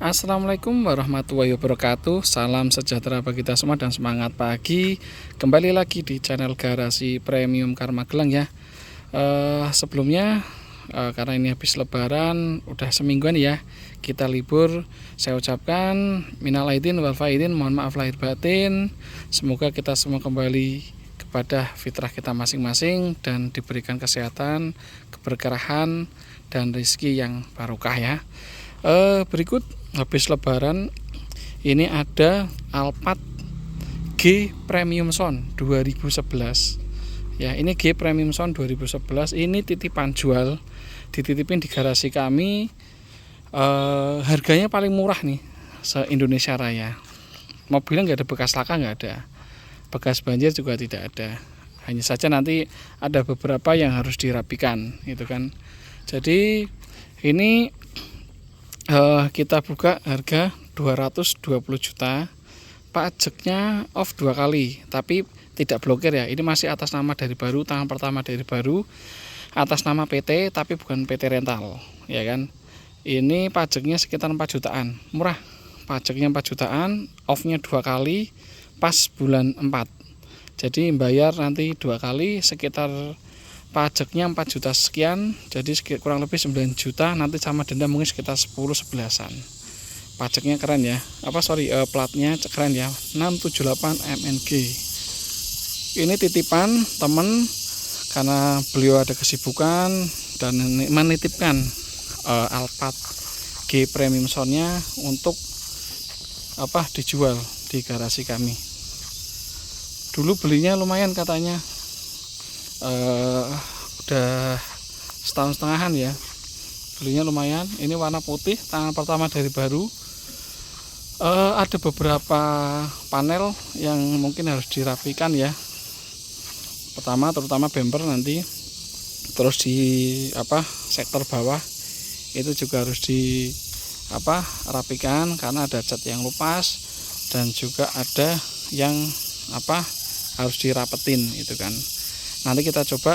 Assalamualaikum warahmatullahi wabarakatuh. Salam sejahtera bagi kita semua dan semangat pagi. Kembali lagi di channel Garasi Premium Car Magelang ya. Sebelumnya karena ini habis lebaran udah semingguan ya kita libur, saya ucapkan minal aidin wal faidin, mohon maaf lahir batin. Semoga kita semua kembali kepada fitrah kita masing-masing dan diberikan kesehatan, keberkahan dan rezeki yang barokah ya. Berikut habis lebaran ini ada Alphard G Premium Sound 2011 ya. Ini G Premium Sound 2011, ini titipan jual, dititipin di garasi kami. Harganya paling murah nih se-Indonesia Raya. Mobilnya nggak ada bekas laka, nggak ada, bekas banjir juga tidak ada, hanya saja nanti ada beberapa yang harus dirapikan gitu kan. Jadi ini kita buka harga 220 juta, pajaknya off 2 kali, tapi tidak blokir ya. Ini masih atas nama dari baru, tangan pertama dari baru, atas nama PT tapi bukan PT rental ya kan. Ini pajaknya sekitar 4 jutaan, murah, pajaknya 4 jutaan, off-nya 2 kali pas bulan 4. Jadi bayar nanti 2 kali sekitar pajaknya 4 juta sekian, jadi kurang lebih 9 juta, nanti sama denda mungkin sekitar 10-11an. Pajaknya keren ya, platnya keren ya, 678 MNG. Ini titipan temen karena beliau ada kesibukan dan menitipkan Alphard G Premium Sound-nya untuk dijual di garasi kami. Dulu belinya lumayan katanya, udah setahun setengahan ya, belinya lumayan. Ini warna putih, tangan pertama dari baru. Ada beberapa panel yang mungkin harus dirapikan ya. Pertama terutama bumper nanti, terus di sektor bawah itu juga harus rapikan karena ada cat yang lepas dan juga ada yang harus dirapetin itu kan. Nanti kita coba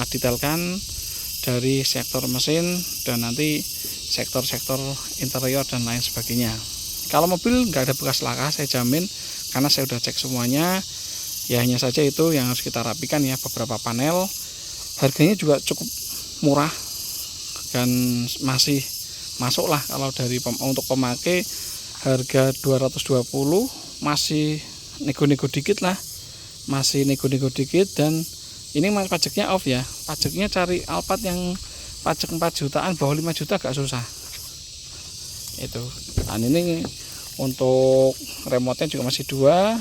detailkan dari sektor mesin dan nanti sektor-sektor interior dan lain sebagainya. Kalau mobil nggak ada bekas laka, saya jamin, karena saya udah cek semuanya. Ya hanya saja itu yang harus kita rapikan ya, beberapa panel. Harganya juga cukup murah dan masih masuk lah kalau dari untuk pemakai. Harga 220 masih nego-nego dikit lah, masih nego-nego dikit. Dan ini pajaknya off ya, pajaknya cari Alphard yang pajak 4 jutaan bawah 5 juta agak susah itu. Dan ini untuk remote-nya juga masih 2,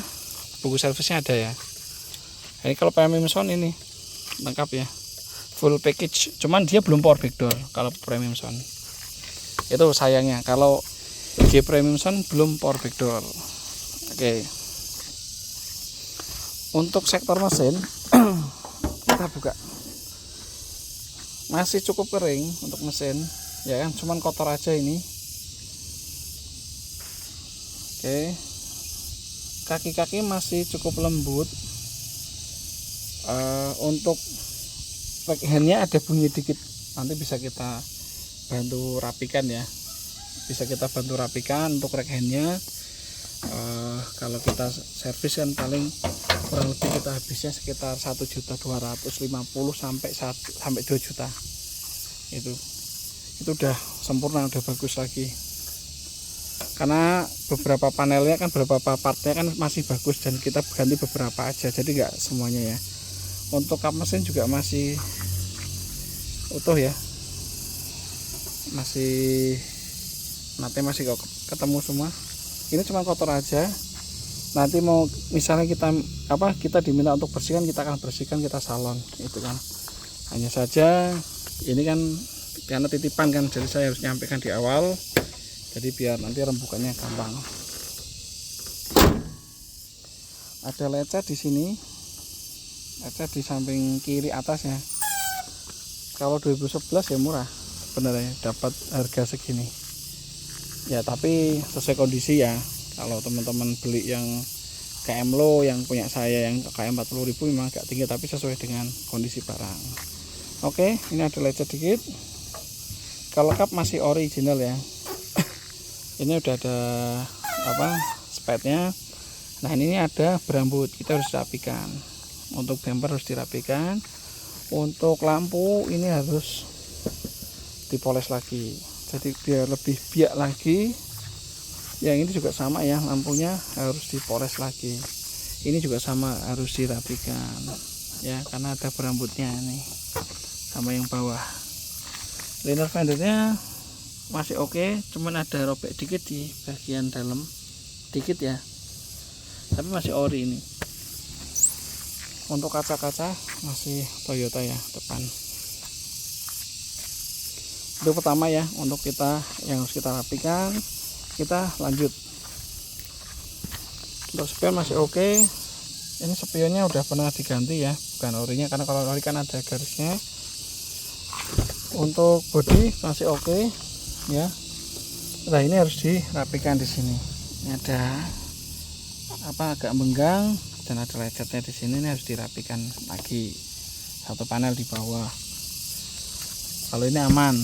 buku servisnya ada ya. Ini kalau Premium Sound ini lengkap ya, full package, cuman dia belum power backdoor kalau Premium Sound. Itu sayangnya kalau G Premium Sound belum power backdoor. Oke. Untuk sektor mesin kita buka, masih cukup kering untuk mesin ya kan, cuman kotor aja ini. Oke, kaki-kaki masih cukup lembut. Untuk rack handnya ada bunyi dikit, nanti bisa kita bantu rapikan ya, bisa kita bantu rapikan untuk rack handnya. Kalau kita servis kan paling kurang lebih kita habisnya sekitar 1.250.000 sampai 2 juta. Itu udah sempurna, udah bagus lagi. Karena beberapa panelnya kan, beberapa partnya kan masih bagus dan kita ganti beberapa aja, jadi nggak semuanya ya. Untuk kap mesin juga masih utuh ya, masih ketemu semua. Ini cuma kotor aja. Nanti mau misalnya kita diminta untuk bersihkan, kita akan bersihkan, kita salon itu kan. Hanya saja ini kan karena titipan kan, jadi saya harus nyampaikan di awal, jadi biar nanti rembukannya gampang. Ada lecet di sini, lecet di samping kiri atas ya. Kalau 2011 ya murah sebenarnya, dapat harga segini ya, tapi sesuai kondisi ya. Kalau teman-teman beli yang KM Low yang punya saya yang KM 40.000 memang agak tinggi, tapi sesuai dengan kondisi barang. Oke, ini ada lecet dikit. Kalau kap masih original ya. Ini udah ada spetnya. Nah ini ada berambut, kita harus rapikan. Untuk bumper harus dirapikan. Untuk lampu ini harus dipoles lagi, jadi biar lebih biak lagi. Yang ini juga sama ya, lampunya harus dipoles lagi. Ini juga sama, harus dirapikan ya, karena ada berambutnya nih sama yang bawah. Liner fendernya masih oke, cuman ada robek dikit di bagian dalam dikit ya, tapi masih ori ini. Untuk kaca-kaca masih Toyota ya depan. Itu pertama ya, untuk kita yang harus kita rapikan. Kita lanjut. Untuk spion masih oke. Ini spionnya udah pernah diganti ya, bukan orinya, karena kalau ori kan ada garisnya. Untuk bodi masih oke ya. Nah ini harus dirapikan di sini. Ini ada agak menggang dan ada lecetnya di sini. Ini harus dirapikan lagi, satu panel di bawah. Kalau ini aman.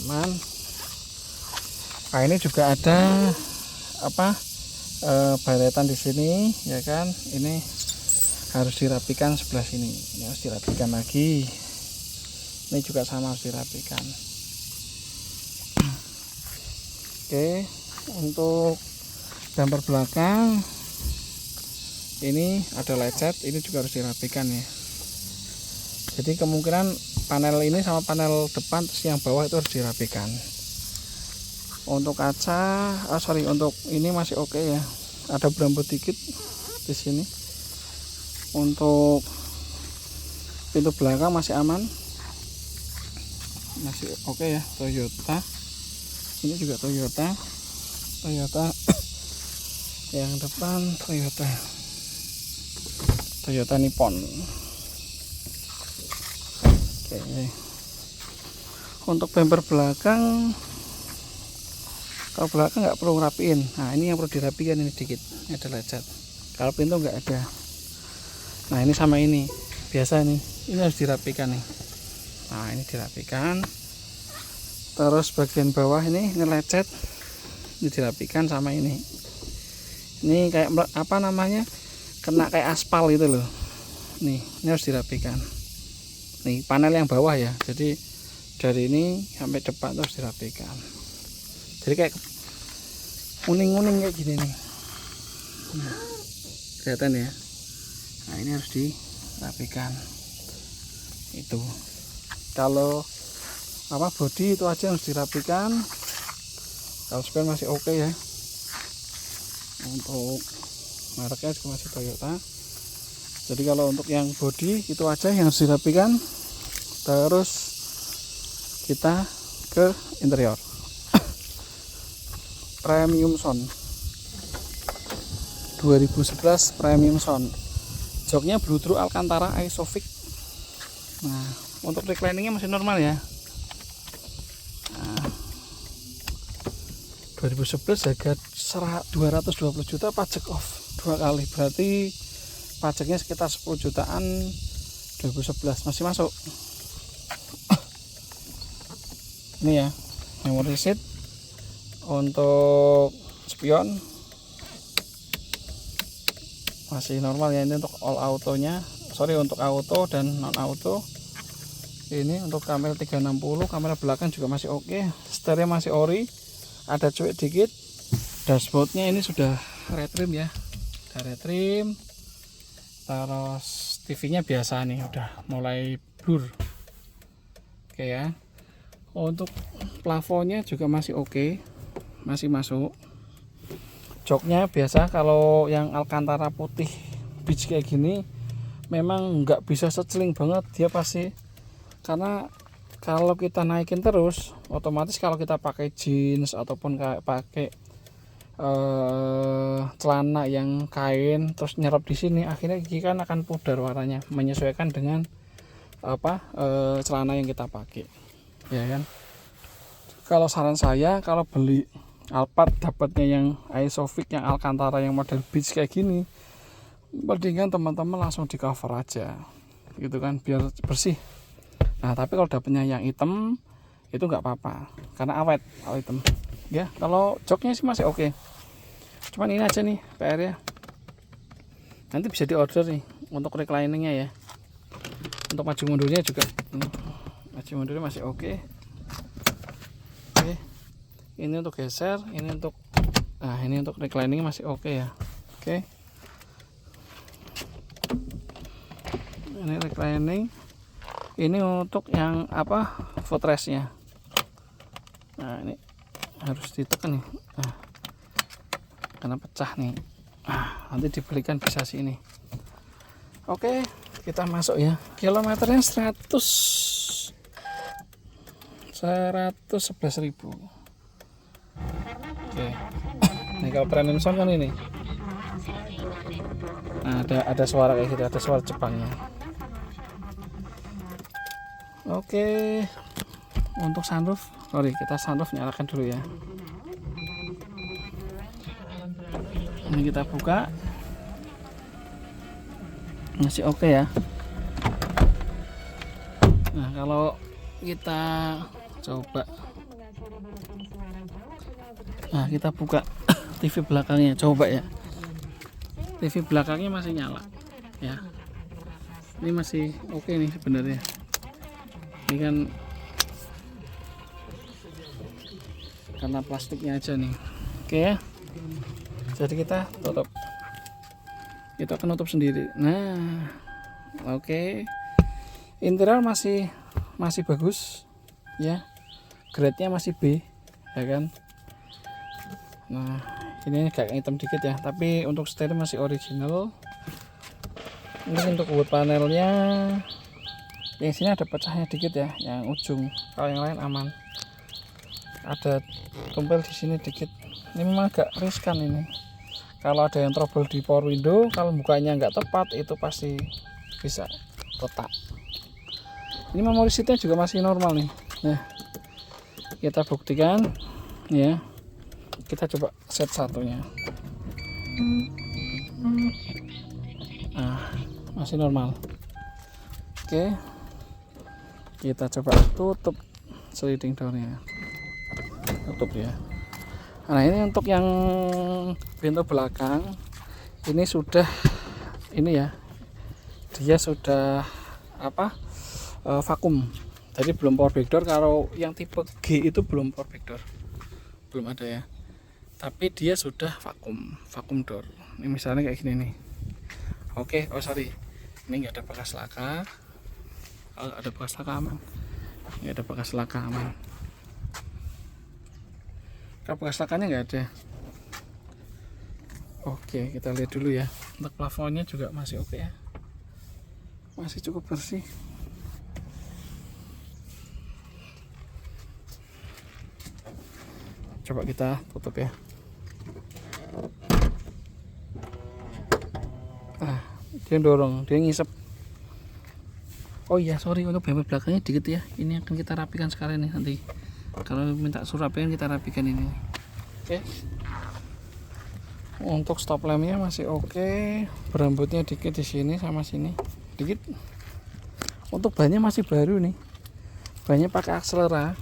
Nah ini juga ada baretan di sini ya kan. Ini harus dirapikan sebelah sini. Ini harus dirapikan lagi. Ini juga sama, harus dirapikan. Oke, untuk bumper belakang ini ada lecet, ini juga harus dirapikan ya. Jadi kemungkinan panel ini sama panel depan terus yang bawah itu harus dirapikan. Untuk kaca, untuk ini masih oke ya. Ada berambut dikit di sini. Untuk pintu belakang masih aman, masih oke ya. Toyota. Ini juga Toyota. Yang depan Toyota Nippon. Oke. Untuk bumper belakang, kalau belakang nggak perlu rapiin. Nah ini yang perlu dirapikan, ini dikit, ini ada lecet. Kalau pintu nggak ada. Nah ini sama ini biasa nih, ini harus dirapikan nih. Nah ini dirapikan. Terus bagian bawah ini lecet, ini dirapikan sama ini. Ini kayak kena kayak aspal gitu loh. Ini harus dirapikan. Nih panel yang bawah ya, jadi dari ini sampai depan terus dirapikan. Jadi kayak kuning-kuning kayak gini nih. Kelihatan ya. Nah ini harus dirapikan. Itu kalau bodi itu aja harus dirapikan. Kalau spion masih oke ya. Untuk mereknya juga masih Toyota. Jadi kalau untuk yang bodi itu aja yang harus dirapikan. Terus kita ke interior. Premium Sound 2011 Premium Sound. Joknya Blue Alcantara Isofix. Nah untuk recliningnya masih normal ya. 2011 harga 220 juta, pajak off 2 kali, berarti pajaknya sekitar 10 jutaan. 2011 masih masuk. Ini ya memory seat. Untuk spion masih normal ya. Ini untuk all autonya, untuk auto dan non auto. Ini untuk kamera 360, kamera belakang juga masih oke. Stereo masih ori, ada cuek dikit. Dashboardnya ini sudah red trim ya, udah red trim. Terus TV-nya biasa nih, udah mulai blur. Oke ya. Untuk plafonnya juga masih oke, masih masuk. Joknya biasa, kalau yang Alcantara putih beach kayak gini memang nggak bisa seceling banget dia pasti, karena kalau kita naikin terus otomatis kalau kita pakai jeans ataupun kayak pakai celana yang kain terus nyerap di sini, akhirnya gigi kan akan pudar warnanya, menyesuaikan dengan celana yang kita pakai ya kan. Kalau saran saya, kalau beli Alphard dapatnya yang Isofix yang Alcantara yang model beach kayak gini, mendingan teman-teman langsung di cover aja gitu kan, biar bersih. Nah tapi kalau dapatnya yang hitam itu nggak apa-apa karena awet hitam. ya. Kalau joknya sih masih oke, cuman ini aja nih PR ya. Nanti bisa diorder nih untuk recliningnya ya. Untuk maju mundurnya juga maju mundurnya masih oke. Oke, ini untuk geser, ini untuk ini untuk reclining masih oke ya. Oke, ini reclining, ini untuk yang apa, footrestnya. Nah ini harus ditekan nih, karena pecah nih. Nanti dibelikan bisa sini. Oke, kita masuk ya. Kilometernya 111.000. Oke, ini kalau premium sound kan ini. Nah, ada suara kayak gitu, ada suara Jepangnya. Oke, untuk sunroof, kita sunroof nyalakan dulu ya. Ini kita buka, masih oke ya. Nah, kalau kita coba, kita buka TV belakangnya, coba ya. TV belakangnya masih nyala ya. Ini masih oke nih sebenarnya. Ini kan karena plastiknya aja nih. Oke ya. Jadi kita tutup. Kita akan tutup sendiri. Nah, oke. Interior masih bagus ya. Grade-nya masih B, ya kan. Nah, ini agak hitam dikit ya, tapi untuk stereo masih original. Ini untuk wood panelnya, yang sini ada pecahnya dikit ya, yang ujung. Kalau yang lain aman. Ada tumpel di sini dikit. Ini memang agak riskan ini. Kalau ada yang trouble di power window, kalau bukanya nggak tepat, itu pasti bisa retak. Ini memori seatnya juga masih normal nih. Nah, kita buktikan ya. Kita coba set satunya. Nah, masih normal. Oke, kita coba tutup sliding door-nya. Tutup ya. Nah, ini untuk yang pintu belakang, ini sudah ya, dia sudah vakum. Jadi belum power back door. Kalau yang tipe G itu belum power back door, belum ada ya. Tapi dia sudah vakum door. Ini misalnya kayak gini nih. Oke, sorry, ini nggak ada bekas laka. Kalau ada bekas laka aman, nggak ada bekas laka aman. Kalau bekas lakanya nggak ada. Oke, kita lihat dulu ya. Untuk plafonnya juga masih oke ya, masih cukup bersih. Coba kita tutup ya. Dia dorong, dia ngisep. Oh iya, sorry, untuk bumper belakangnya dikit ya. Ini akan kita rapikan sekarang nih nanti. Kalau minta suruh rapikan, kita rapikan ini. Oke. Untuk stop lampnya masih oke. Berambutnya dikit di sini sama sini, dikit. Untuk bannya masih baru nih. Bannya pakai Axelera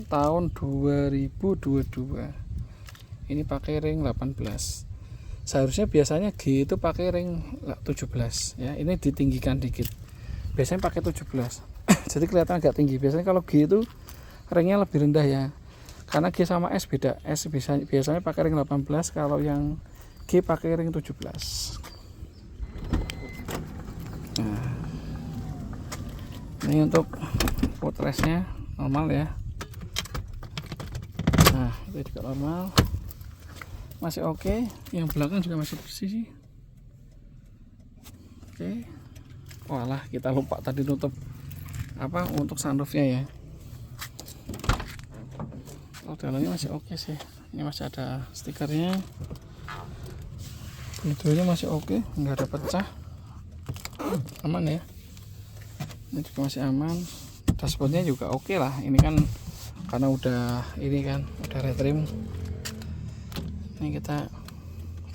tahun 2022. Ini pakai ring 18. Seharusnya biasanya G itu pakai ring 17 ya. Ini ditinggikan dikit. Biasanya pakai 17. Jadi kelihatan agak tinggi. Biasanya kalau G itu ringnya lebih rendah ya. Karena G sama S beda. S biasanya pakai ring 18, kalau yang G pakai ring 17. Nah, ini untuk footrestnya normal ya. Nah, itu juga normal. Masih oke. Yang belakang juga masih bersih sih. Oke. Walah, kita lupa tadi nutup untuk sunroofnya ya. Oh, dalamnya masih oke sih. Ini masih ada stikernya. Pintunya masih oke, nggak ada pecah. Aman ya. Ini juga masih aman. Dashboardnya juga oke lah. Ini kan karena udah retrim. Ini kita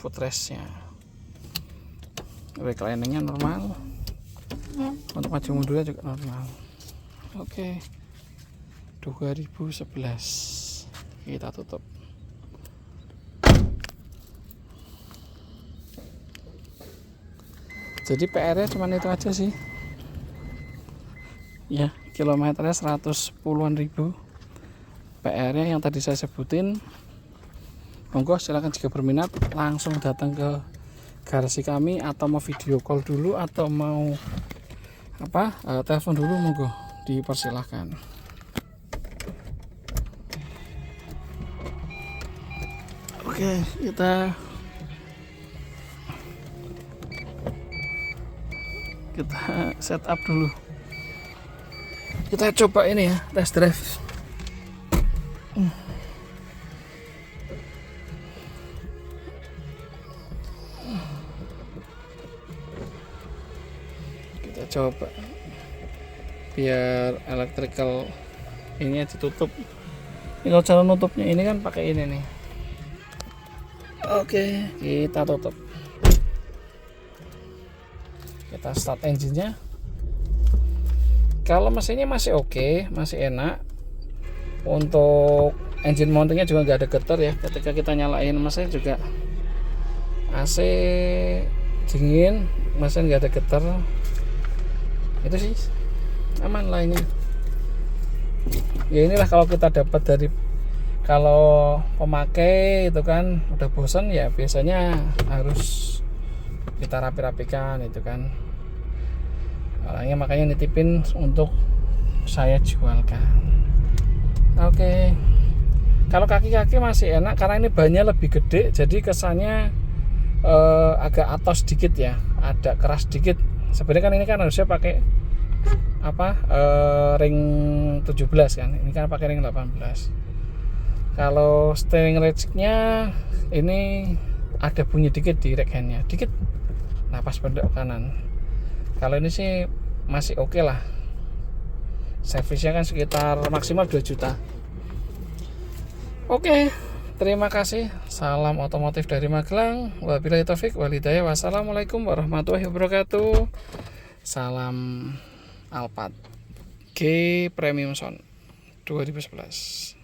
footrestnya, recliningnya normal. Untuk maju mundurnya juga normal. Oke, 2011 kita tutup. Jadi PR-nya cuma itu aja sih ya, kilometernya 110-an ribu. PR-nya yang tadi saya sebutin. Monggo silakan jika berminat langsung datang ke garasi kami, atau mau video call dulu atau mau telepon dulu, monggo dipersilahkan. Oke, kita setup dulu. Kita coba ini ya, test drive. Kita coba biar electrical ini ditutup. Ini kalau cara nutupnya ini kan pakai ini nih. Oke, kita tutup. Kita start engine-nya. Kalau mesinnya masih oke, masih enak. Untuk engine mountingnya juga nggak ada getar ya. Ketika kita nyalain mesin juga AC dingin, mesin nggak ada getar. Itu sih aman lainnya. Ya inilah kalau kita dapat dari, kalau pemakai itu kan udah bosan ya, biasanya harus kita rapi-rapikan itu kan. Makanya nitipin untuk saya jualkan. Oke. Kalau kaki-kaki masih enak karena ini bannya lebih gede, jadi kesannya agak atos sedikit ya, ada keras sedikit. Sebenarnya kan ini kan harusnya pakai ring 17 kan, ini kan pakai ring 18. Kalau steering ratchetnya ini ada bunyi dikit di rack handnya, dikit. Nah pas pendek kanan. Kalau ini sih masih oke lah. Servisnya kan sekitar maksimal 2 juta. Oke, terima kasih. Salam otomotif dari Magelang. Wabillahi taufik wal hidayah. Wassalamualaikum warahmatullahi wabarakatuh. Salam Alphard G Premium Sound 2011.